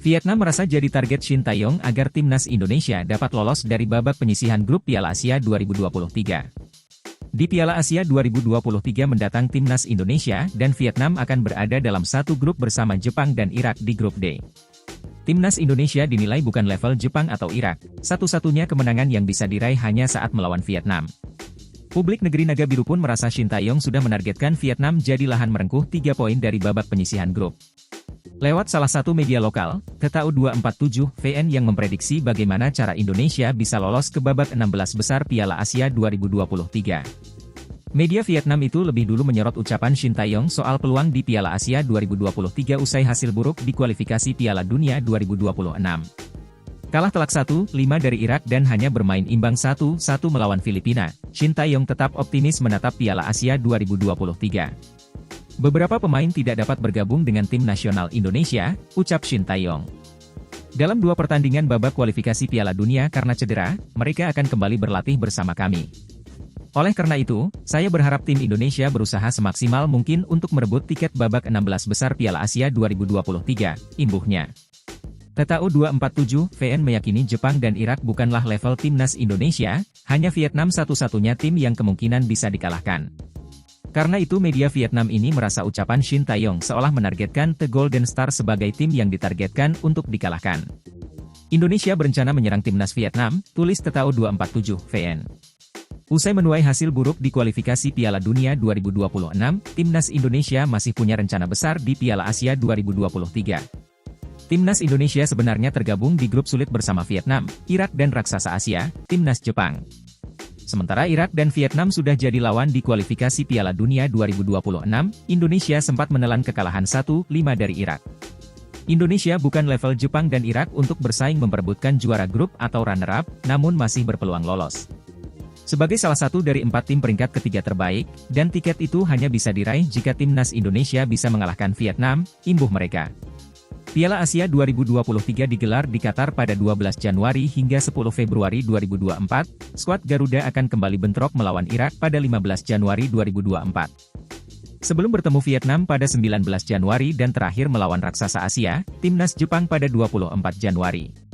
Vietnam merasa jadi target Shin Tae-yong agar timnas Indonesia dapat lolos dari babak penyisihan grup Piala Asia 2023. Di Piala Asia 2023 mendatang timnas Indonesia dan Vietnam akan berada dalam satu grup bersama Jepang dan Irak di grup D. Timnas Indonesia dinilai bukan level Jepang atau Irak, satu-satunya kemenangan yang bisa diraih hanya saat melawan Vietnam. Publik negeri Naga Biru pun merasa Shin Tae-yong sudah menargetkan Vietnam jadi lahan merengkuh 3 poin dari babak penyisihan grup. Lewat salah satu media lokal, TTAU 247 VN yang memprediksi bagaimana cara Indonesia bisa lolos ke babak 16 besar Piala Asia 2023. Media Vietnam itu lebih dulu menyorot ucapan Shin Tae-yong soal peluang di Piala Asia 2023 usai hasil buruk di kualifikasi Piala Dunia 2026. Kalah telak 1-5 dari Irak dan hanya bermain imbang 1-1 melawan Filipina, Shin Tae-yong tetap optimis menatap Piala Asia 2023. Beberapa pemain tidak dapat bergabung dengan tim nasional Indonesia, ucap Shin Tae-yong. Dalam 2 pertandingan babak kualifikasi Piala Dunia karena cedera, mereka akan kembali berlatih bersama kami. Oleh karena itu, saya berharap tim Indonesia berusaha semaksimal mungkin untuk merebut tiket babak 16 besar Piala Asia 2023, imbuhnya. TTAU 247 VN meyakini Jepang dan Irak bukanlah level timnas Indonesia, hanya Vietnam satu-satunya tim yang kemungkinan bisa dikalahkan. Karena itu media Vietnam ini merasa ucapan Shin Tae-yong seolah menargetkan The Golden Star sebagai tim yang ditargetkan untuk dikalahkan. Indonesia berencana menyerang timnas Vietnam, tulis TTAU 247 VN. Usai menuai hasil buruk di kualifikasi Piala Dunia 2026, timnas Indonesia masih punya rencana besar di Piala Asia 2023. Timnas Indonesia sebenarnya tergabung di grup sulit bersama Vietnam, Irak dan raksasa Asia, timnas Jepang. Sementara Irak dan Vietnam sudah jadi lawan di kualifikasi Piala Dunia 2026, Indonesia sempat menelan kekalahan 1-5 dari Irak. Indonesia bukan level Jepang dan Irak untuk bersaing memperebutkan juara grup atau runner-up, namun masih berpeluang lolos. Sebagai salah satu dari 4 tim peringkat ketiga terbaik, dan tiket itu hanya bisa diraih jika timnas Indonesia bisa mengalahkan Vietnam, imbuh mereka. Piala Asia 2023 digelar di Qatar pada 12 Januari hingga 10 Februari 2024, skuad Garuda akan kembali bentrok melawan Irak pada 15 Januari 2024. Sebelum bertemu Vietnam pada 19 Januari dan terakhir melawan raksasa Asia, timnas Jepang pada 24 Januari.